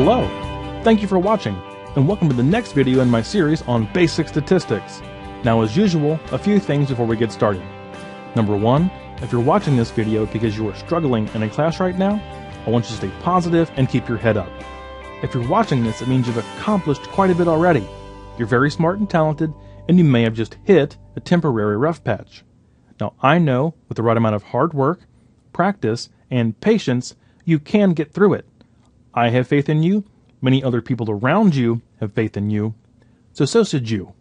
Hello! Thank you for watching, and welcome to the next video in my series on basic statistics. Now, as usual, a few things before we get started. Number one, if you're watching this video because you are struggling in a class right now, I want you to stay positive and keep your head up. If you're watching this, it means you've accomplished quite a bit already. You're very smart and talented, and you may have just hit a temporary rough patch. Now, I know with the right amount of hard work, practice, and patience, you can get through it. I have faith in you. Many other people around you have faith in you. So should you.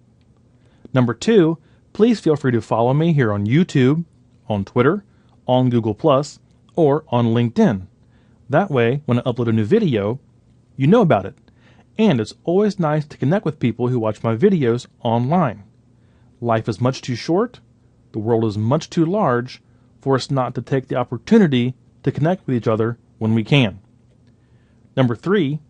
Number two, please feel free to follow me here on YouTube, on Twitter, on Google+, or on LinkedIn. That way, when I upload a new video, you know about it. And it's always nice to connect with people who watch my videos online. Life is much too short, the world is much too large for us not to take the opportunity to connect with each other when we can. Number three,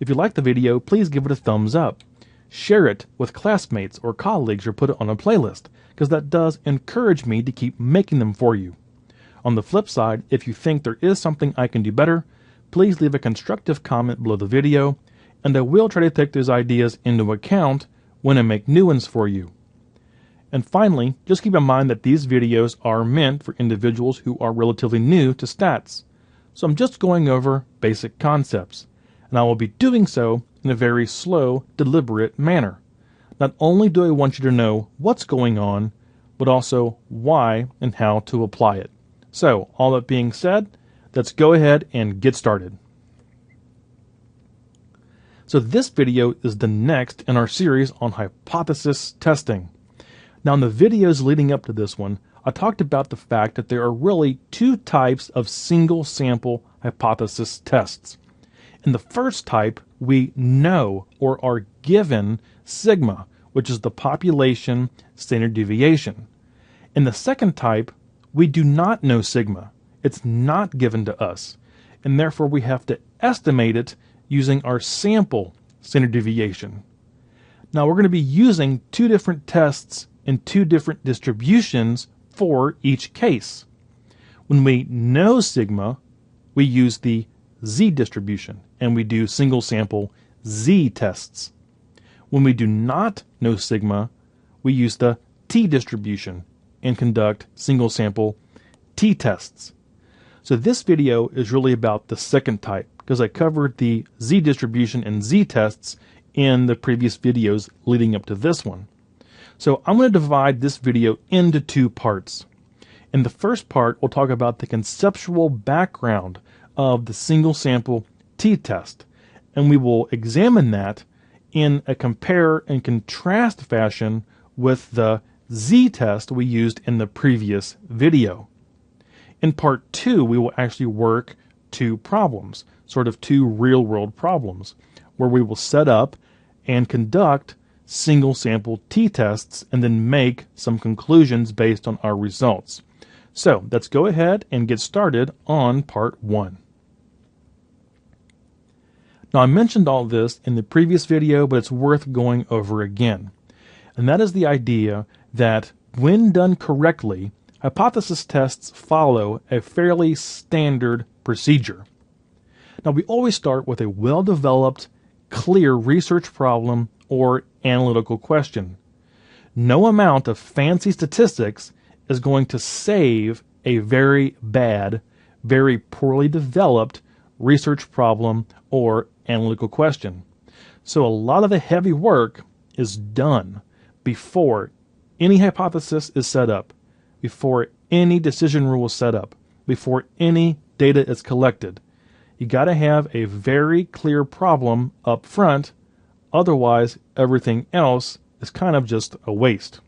if you like the video, please give it a thumbs up. Share it with classmates or colleagues or put it on a playlist, because that does encourage me to keep making them for you. On the flip side, if you think there is something I can do better, please leave a constructive comment below the video, and I will try to take those ideas into account when I make new ones for you. And finally, just keep in mind that these videos are meant for individuals who are relatively new to stats. So I'm just going over basic concepts, and I will be doing so in a very slow, deliberate manner. Not only do I want you to know what's going on, but also why and how to apply it. So, all that being said, let's go ahead and get started. So this video is the next in our series on hypothesis testing. Now, in the videos leading up to this one, I talked about the fact that there are really two types of single sample hypothesis tests. In the first type, we know or are given sigma, which is the population standard deviation. In the second type, we do not know sigma. It's not given to us, and therefore we have to estimate it using our sample standard deviation. Now, we're going to be using two different tests in two different distributions for each case. When we know sigma, we use the z distribution, and we do single sample z tests. When we do not know sigma, we use the t distribution and conduct single sample t tests. So this video is really about the second type, because I covered the z distribution and z tests in the previous videos leading up to this one. So I'm going to divide this video into two parts. In the first part, we'll talk about the conceptual background of the single sample t-test, and we will examine that in a compare and contrast fashion with the z-test we used in the previous video. In part two, we will actually work two problems, sort of two real-world problems, where we will set up and conduct single sample t-tests and then make some conclusions based on our results. So let's go ahead and get started on part one. Now, I mentioned all this in the previous video, but it's worth going over again. And that is the idea that when done correctly, hypothesis tests follow a fairly standard procedure. Now, we always start with a well-developed, clear research problem or analytical question. No amount of fancy statistics is going to save a very bad, very poorly developed research problem or analytical question. So a lot of the heavy work is done before any hypothesis is set up, before any decision rule is set up, before any data is collected. You got to have a very clear problem up front, otherwise everything else is kind of just a waste.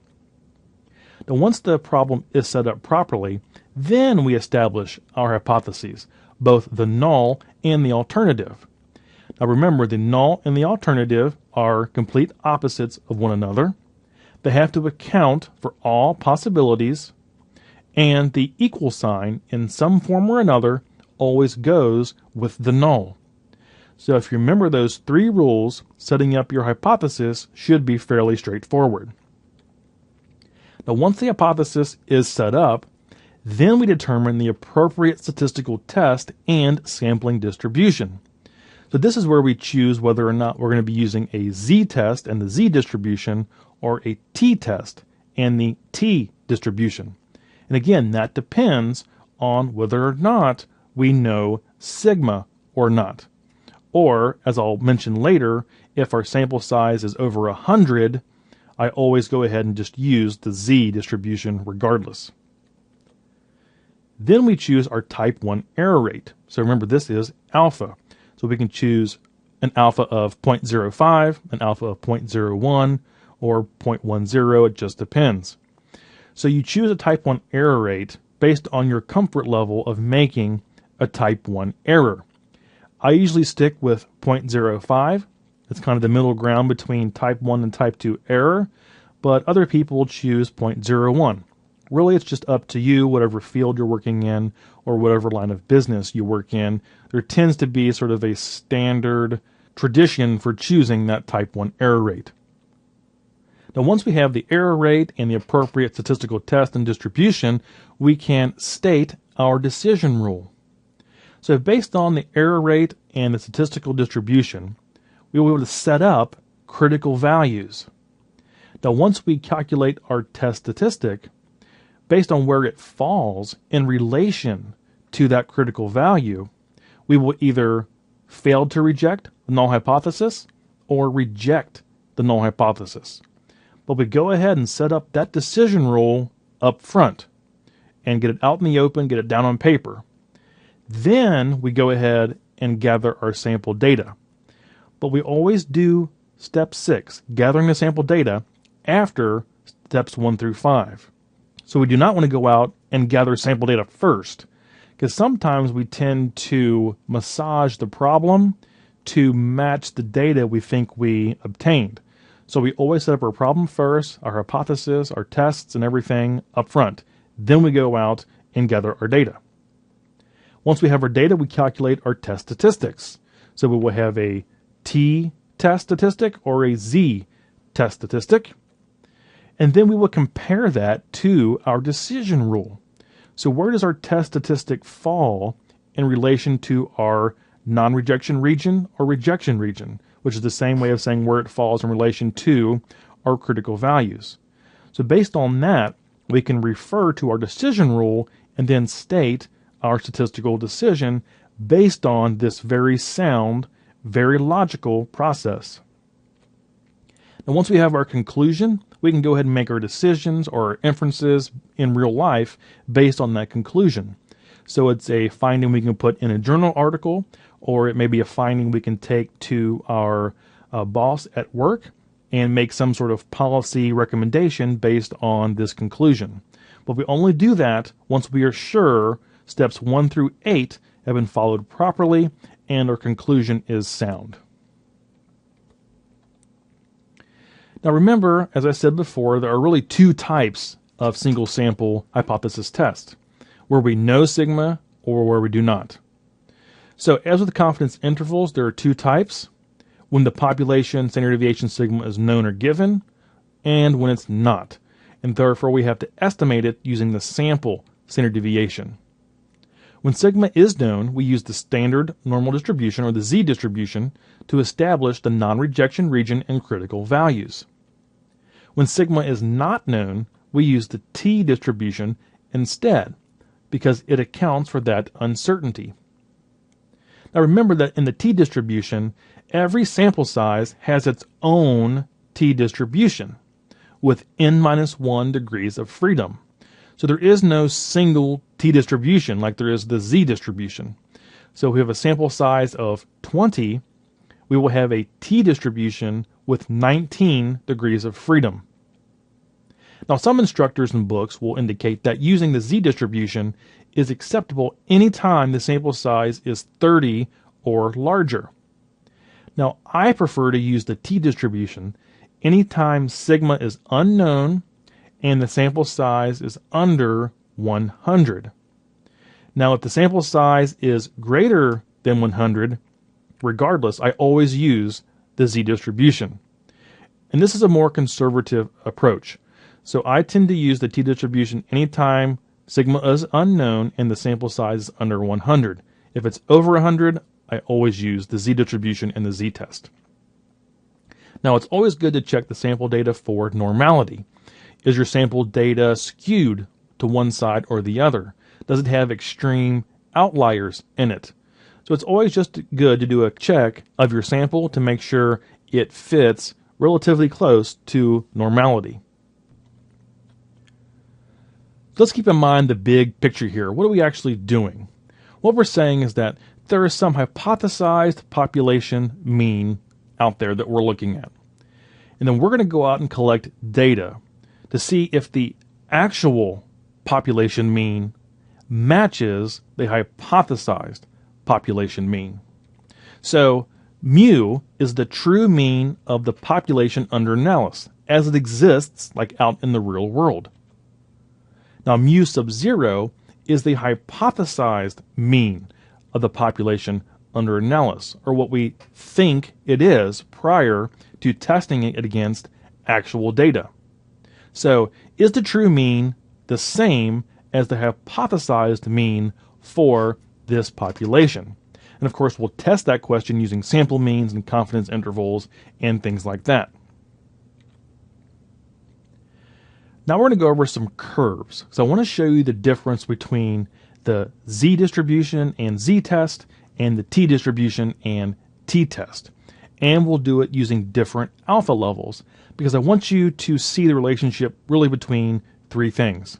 Now, once the problem is set up properly, then we establish our hypotheses, both the null and the alternative. Now remember, the null and the alternative are complete opposites of one another. They have to account for all possibilities, and the equal sign in some form or another always goes with the null. So if you remember those three rules, setting up your hypothesis should be fairly straightforward. Now, once the hypothesis is set up, then we determine the appropriate statistical test and sampling distribution. So this is where we choose whether or not we're going to be using a z-test and the z-distribution or a t-test and the t-distribution. And again, that depends on whether or not we know sigma or not. Or, as I'll mention later, if our sample size is over 100, I always go ahead and just use the z-distribution regardless. Then we choose our type 1 error rate. So remember, this is alpha. So we can choose an alpha of 0.05, an alpha of 0.01, or 0.10, it just depends. So you choose a type 1 error rate based on your comfort level of making a type 1 error. I usually stick with 0.05. It's kind of the middle ground between type 1 and type 2 error, but other people will choose 0.01. Really, it's just up to you, whatever field you're working in or whatever line of business you work in. There tends to be sort of a standard tradition for choosing that type 1 error rate. Now, once we have the error rate and the appropriate statistical test and distribution, we can state our decision rule. So based on the error rate and the statistical distribution, we will be able to set up critical values. Now, once we calculate our test statistic, based on where it falls in relation to that critical value, we will either fail to reject the null hypothesis or reject the null hypothesis. But we go ahead and set up that decision rule up front and get it out in the open, get it down on paper. Then we go ahead and gather our sample data. But we always do step 6, gathering the sample data, after steps 1 through 5. So we do not want to go out and gather sample data first, because sometimes we tend to massage the problem to match the data we think we obtained. So we always set up our problem first, our hypothesis, our tests, and everything up front. Then we go out and gather our data. Once we have our data, we calculate our test statistics. So we will have a t-test statistic or a z-test statistic. And then we will compare that to our decision rule. So where does our test statistic fall in relation to our non-rejection region or rejection region, which is the same way of saying where it falls in relation to our critical values. So based on that, we can refer to our decision rule and then state our statistical decision based on this very sound, very logical process. Now, once we have our conclusion, we can go ahead and make our decisions or our inferences in real life based on that conclusion. So it's a finding we can put in a journal article, or it may be a finding we can take to our boss at work and make some sort of policy recommendation based on this conclusion. But we only do that once we are sure steps 1 through 8 have been followed properly and our conclusion is sound. Now remember, as I said before, there are really 2 types of single sample hypothesis test, where we know sigma or where we do not. So as with the confidence intervals, there are 2 types: when the population standard deviation sigma is known or given, and when it's not. And therefore we have to estimate it using the sample standard deviation. When sigma is known, we use the standard normal distribution or the z-distribution to establish the non-rejection region and critical values. When sigma is not known, we use the t-distribution instead, because it accounts for that uncertainty. Now remember that in the t-distribution, every sample size has its own t-distribution with n-1 degrees of freedom. So there is no single t-distribution like there is the z-distribution. So if we have a sample size of 20, we will have a t-distribution with 19 degrees of freedom. Now, some instructors and books will indicate that using the z-distribution is acceptable anytime the sample size is 30 or larger. Now, I prefer to use the t-distribution anytime sigma is unknown and the sample size is under 100. Now, if the sample size is greater than 100, regardless, I always use the z-distribution. And this is a more conservative approach. So I tend to use the t-distribution anytime sigma is unknown and the sample size is under 100. If it's over 100, I always use the z-distribution and the z-test. Now, it's always good to check the sample data for normality. Is your sample data skewed to one side or the other? Does it have extreme outliers in it? So it's always just good to do a check of your sample to make sure it fits relatively close to normality. Let's keep in mind the big picture here. What are we actually doing? What we're saying is that there is some hypothesized population mean out there that we're looking at. And then we're going to go out and collect data to see if the actual population mean matches the hypothesized population mean. So mu is the true mean of the population under analysis as it exists like out in the real world. Now mu sub 0 is the hypothesized mean of the population under analysis, or what we think it is prior to testing it against actual data. So is the true mean the same as the hypothesized mean for this population? And of course, we'll test that question using sample means and confidence intervals and things like that. Now we're going to go over some curves. So I want to show you the difference between the z-distribution and z-test and the t-distribution and t-test. And we'll do it using different alpha levels because I want you to see the relationship really between three things.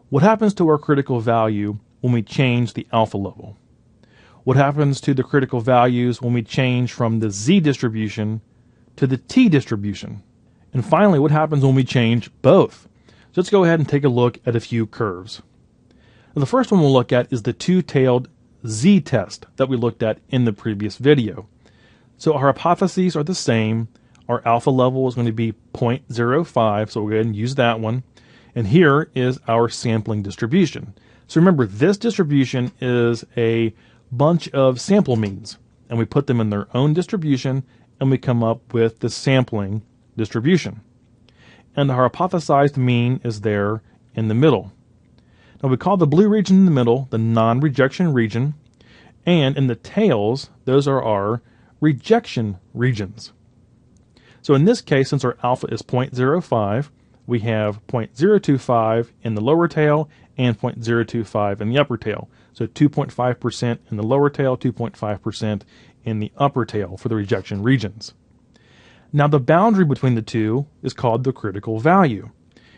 What happens to our critical value when we change the alpha level? What happens to the critical values when we change from the z-distribution to the t-distribution? And finally, what happens when we change both? So let's go ahead and take a look at a few curves. Now, the first one we'll look at is the two-tailed z-test that we looked at in the previous video. So our hypotheses are the same. Our alpha level is going to be 0.05, so we'll go ahead and use that one. And here is our sampling distribution. So remember, this distribution is a bunch of sample means, and we put them in their own distribution, and we come up with the sampling distribution. And the hypothesized mean is there in the middle. Now we call the blue region in the middle the non-rejection region, and in the tails, those are our rejection regions. So in this case, since our alpha is 0.05, we have 0.025 in the lower tail and 0.025 in the upper tail. So 2.5% in the lower tail, 2.5% in the upper tail for the rejection regions. Now the boundary between the two is called the critical value,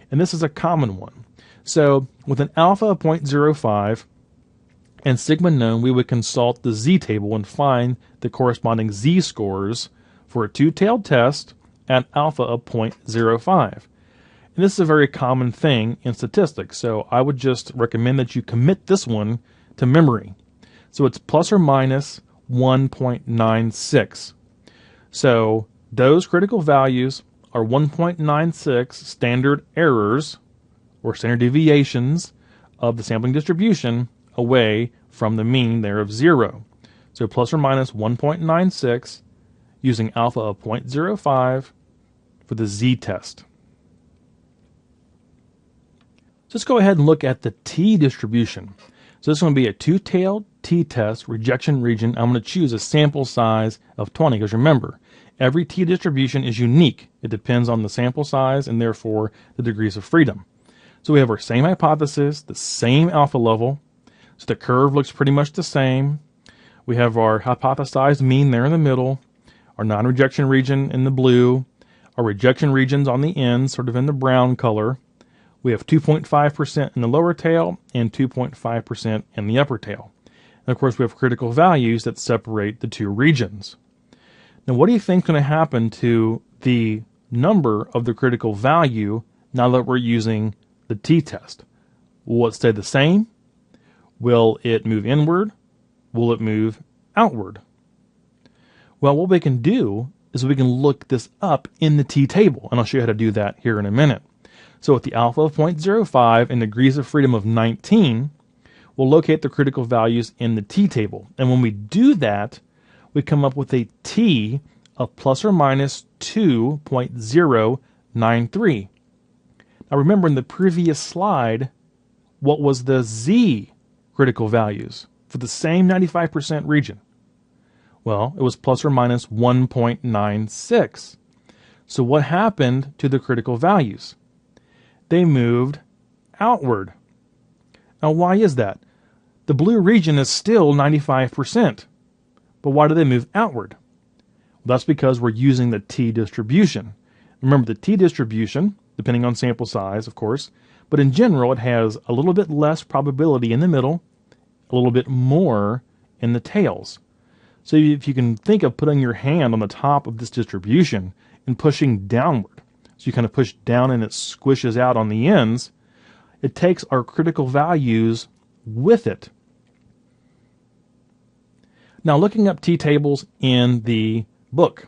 and this is a common one. So with an alpha of 0.05 and sigma known, we would consult the z-table and find the corresponding z-scores for a two-tailed test at alpha of 0.05. And this is a very common thing in statistics, so I would just recommend that you commit this one to memory. So it's plus or minus 1.96. So those critical values are 1.96 standard errors or standard deviations of the sampling distribution away from the mean there of 0. So plus or minus 1.96 using alpha of 0.05 for the z-test. So let's go ahead and look at the t-distribution. So this is going to be a two-tailed t-test rejection region. I'm going to choose a sample size of 20 because remember, every t-distribution is unique. It depends on the sample size and therefore the degrees of freedom. So we have our same hypothesis, the same alpha level. So the curve looks pretty much the same. We have our hypothesized mean there in the middle, our non-rejection region in the blue, our rejection regions on the end, sort of in the brown color. We have 2.5% in the lower tail and 2.5% in the upper tail. And of course, we have critical values that separate the two regions. Now, what do you think is going to happen to the number of the critical value now that we're using the t-test? Will it stay the same? Will it move inward? Will it move outward? Well, what we can do is we can look this up in the t-table, and I'll show you how to do that here in a minute. So with the alpha of 0.05 and degrees of freedom of 19, we'll locate the critical values in the t-table. And when we do that, we come up with a t of plus or minus 2.093. Now remember, in the previous slide, what was the z critical values for the same 95% region? Well, it was plus or minus 1.96. So what happened to the critical values? They moved outward. Now, why is that? The blue region is still 95%. But why do they move outward? Well, that's because we're using the t-distribution. Remember, the t-distribution, depending on sample size, of course, but in general, it has a little bit less probability in the middle, a little bit more in the tails. So if you can think of putting your hand on the top of this distribution and pushing downward, so you kind of push down and it squishes out on the ends, it takes our critical values with it. Now, looking up t-tables in the book.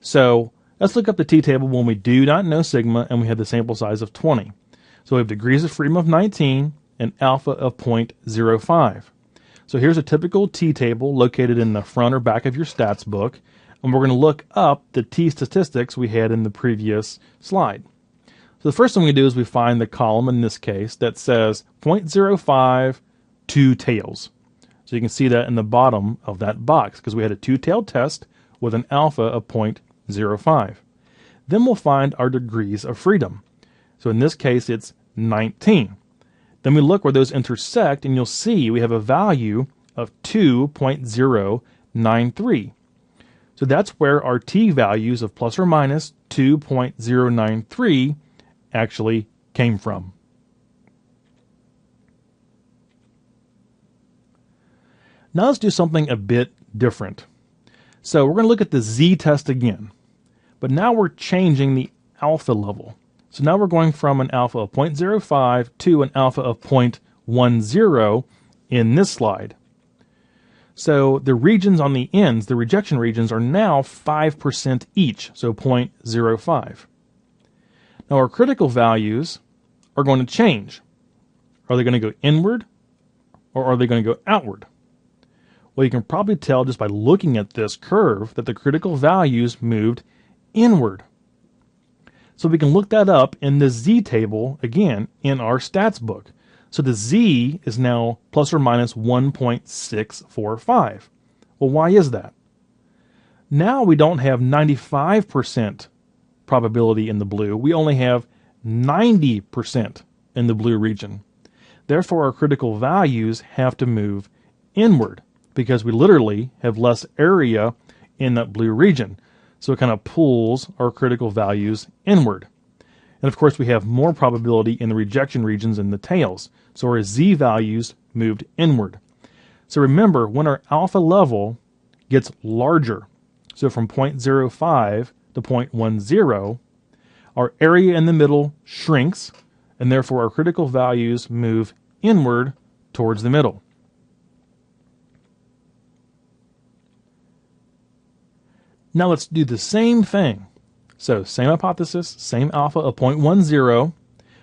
So let's look up the t-table when we do not know sigma and we have the sample size of 20. So we have degrees of freedom of 19 and alpha of 0.05. So here's a typical t-table located in the front or back of your stats book, and we're going to look up the t-statistics we had in the previous slide. So the first thing we do is we find the column in this case that says 0.05 two tails. So you can see that in the bottom of that box because we had a two-tailed test with an alpha of 0.05. Then we'll find our degrees of freedom. So in this case, it's 19. Then we look where those intersect, and you'll see we have a value of 2.093. So that's where our t values of plus or minus 2.093 actually came from. Now let's do something a bit different. So we're going to look at the z-test again, but now we're changing the alpha level. So now we're going from an alpha of 0.05 to an alpha of 0.10 in this slide. So the regions on the ends, the rejection regions, are now 5% each, so 0.05. Now our critical values are going to change. Are they going to go inward or are they going to go outward? Well, you can probably tell just by looking at this curve that the critical values moved inward. So we can look that up in the z-table, again, in our stats book. So the z is now plus or minus 1.645. Well, why is that? Now we don't have 95% probability in the blue. We only have 90% in the blue region. Therefore, our critical values have to move inward because we literally have less area in that blue region. So it kind of pulls our critical values inward. And of course, we have more probability in the rejection regions in the tails. So our z values moved inward. So remember, when our alpha level gets larger, so from 0.05 to 0.10, our area in the middle shrinks, and therefore our critical values move inward towards the middle. Now let's do the same thing. So same hypothesis, same alpha of 0.10,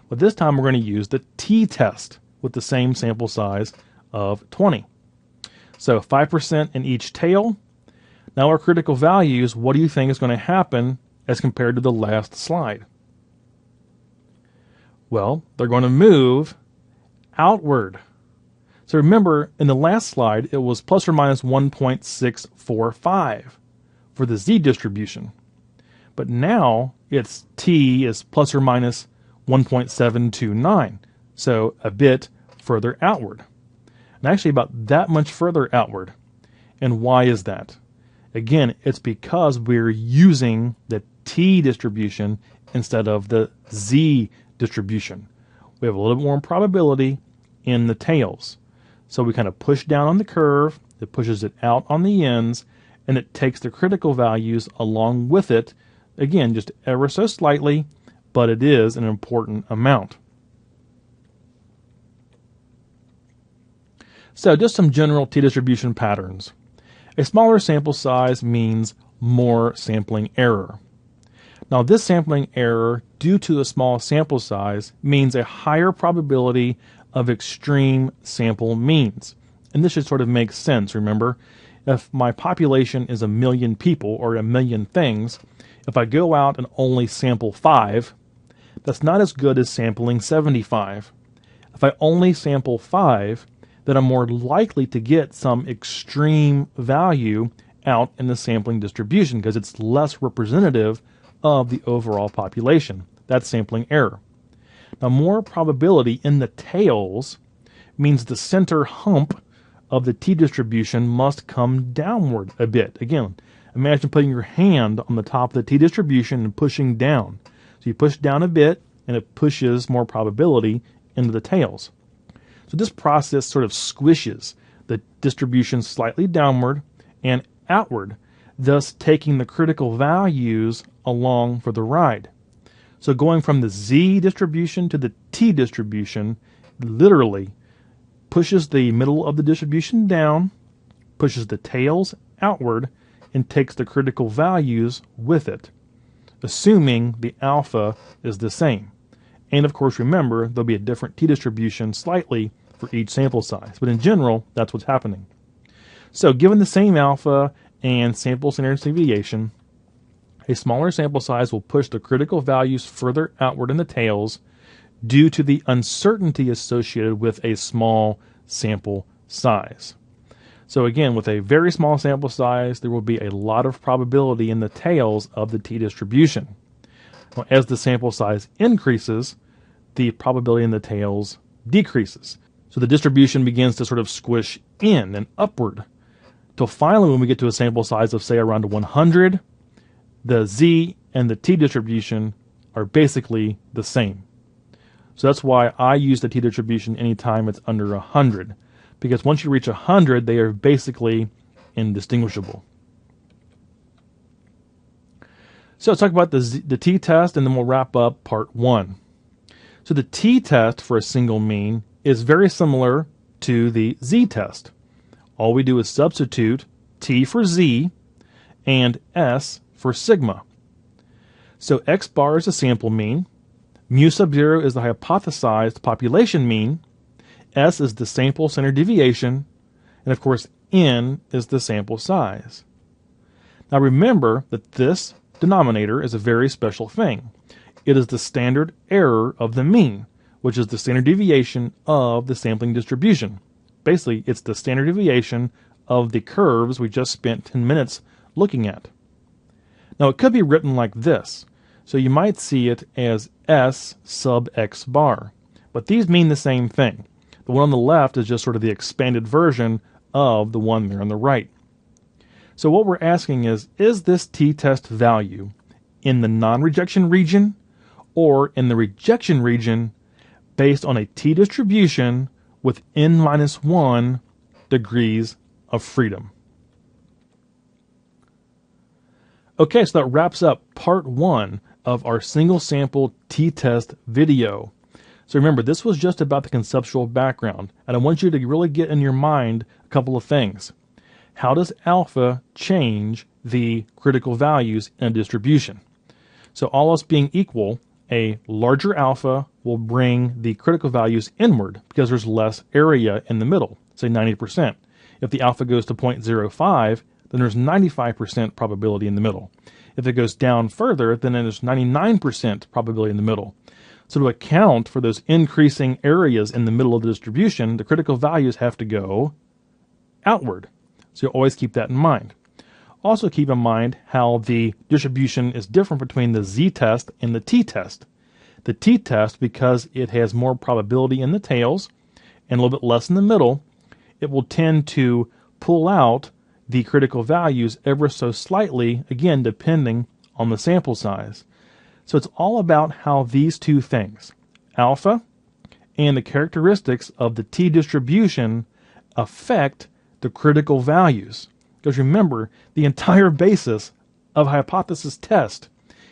but this time we're going to use the t-test with the same sample size of 20. So 5% in each tail. Now our critical values, what do you think is going to happen as compared to the last slide? Well, they're going to move outward. So remember, in the last slide, it was plus or minus 1.645 for the z distribution. But now its t is plus or minus 1.729, so a bit further outward. And actually about that much further outward. And why is that? Again, it's because we're using the t distribution instead of the z distribution. We have a little bit more probability in the tails. So we kind of push down on the curve, it pushes it out on the ends, and it takes the critical values along with it, again, just ever so slightly, but it is an important amount. So just some general t-distribution patterns. A smaller sample size means more sampling error. Now this sampling error, due to a small sample size, means a higher probability of extreme sample means. And this should sort of make sense, remember? If my population is 1 million people or 1 million things, if I go out and only sample 5, that's not as good as sampling 75. If I only sample 5, then I'm more likely to get some extreme value out in the sampling distribution because it's less representative of the overall population. That's sampling error. Now, more probability in the tails means the center hump of the t-distribution must come downward a bit. Again, imagine putting your hand on the top of the t-distribution and pushing down. So you push down a bit, and it pushes more probability into the tails. So this process sort of squishes the distribution slightly downward and outward, thus taking the critical values along for the ride. So going from the Z distribution to the T distribution literally pushes the middle of the distribution down, pushes the tails outward, and takes the critical values with it, assuming the alpha is the same. And of course, remember, there'll be a different t-distribution slightly for each sample size. But in general, that's what's happening. So given the same alpha and sample standard deviation, a smaller sample size will push the critical values further outward in the tails due to the uncertainty associated with a small sample size. So again, with a very small sample size, there will be a lot of probability in the tails of the t-distribution. Now, as the sample size increases, the probability in the tails decreases. So the distribution begins to sort of squish in and upward, till finally when we get to a sample size of, say, around 100, the Z and the T distribution are basically the same. So that's why I use the T distribution anytime it's under 100, because once you reach 100, they are basically indistinguishable. So let's talk about the t-test, and then we'll wrap up part 1. So the t-test for a single mean is very similar to the z-test. All we do is substitute t for z and s for sigma. So x bar is the sample mean, mu sub 0 is the hypothesized population mean, s is the sample standard deviation, and of course n is the sample size. Now remember that this denominator is a very special thing. It is the standard error of the mean, which is the standard deviation of the sampling distribution. Basically, it's the standard deviation of the curves we just spent 10 minutes looking at. Now, it could be written like this. So you might see it as S sub x bar. But these mean the same thing. The one on the left is just sort of the expanded version of the one there on the right. So what we're asking is this t-test value in the non-rejection region or in the rejection region based on a t-distribution with n-1 degrees of freedom? Okay, so that wraps up part 1 of our single sample t-test video. So remember, this was just about the conceptual background, and I want you to really get in your mind a couple of things. How does alpha change the critical values in a distribution? So all else being equal, a larger alpha will bring the critical values inward because there's less area in the middle, say 90%. If the alpha goes to 0.05, then there's 95% probability in the middle. If it goes down further, then there's 99% probability in the middle. So to account for those increasing areas in the middle of the distribution, the critical values have to go outward. So you always keep that in mind. Also keep in mind how the distribution is different between the z-test and the t-test. The t-test, because it has more probability in the tails and a little bit less in the middle, it will tend to pull out the critical values ever so slightly, again, depending on the sample size. So it's all about how these two things, alpha and the characteristics of the t-distribution, affect the critical values. Because remember, the entire basis of a hypothesis test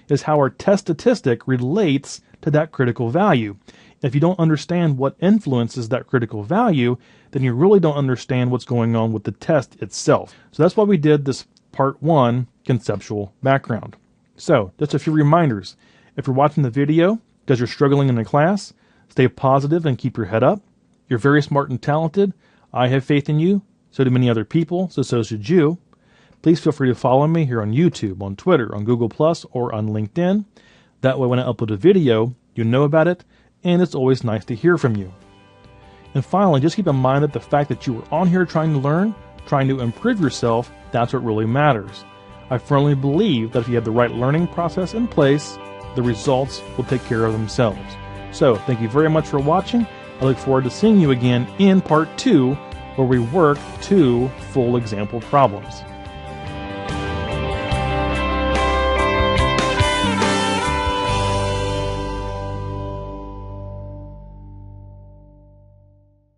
is how our test statistic relates to that critical value. If you don't understand what influences that critical value, then you really don't understand what's going on with the test itself. So that's why we did this part 1 conceptual background. So just a few reminders. If you're watching the video because you're struggling in the class, stay positive and keep your head up. You're very smart and talented. I have faith in you. So do many other people, so should you. Please feel free to follow me here on YouTube, on Twitter, on Google+, or on LinkedIn. That way when I upload a video, you know about it, and it's always nice to hear from you. And finally, just keep in mind that the fact that you are on here trying to learn, trying to improve yourself, That's what really matters. I firmly believe that if you have the right learning process in place, the results will take care of themselves. So, thank you very much for watching. I look forward to seeing you again in part 2, where we work 2 full example problems.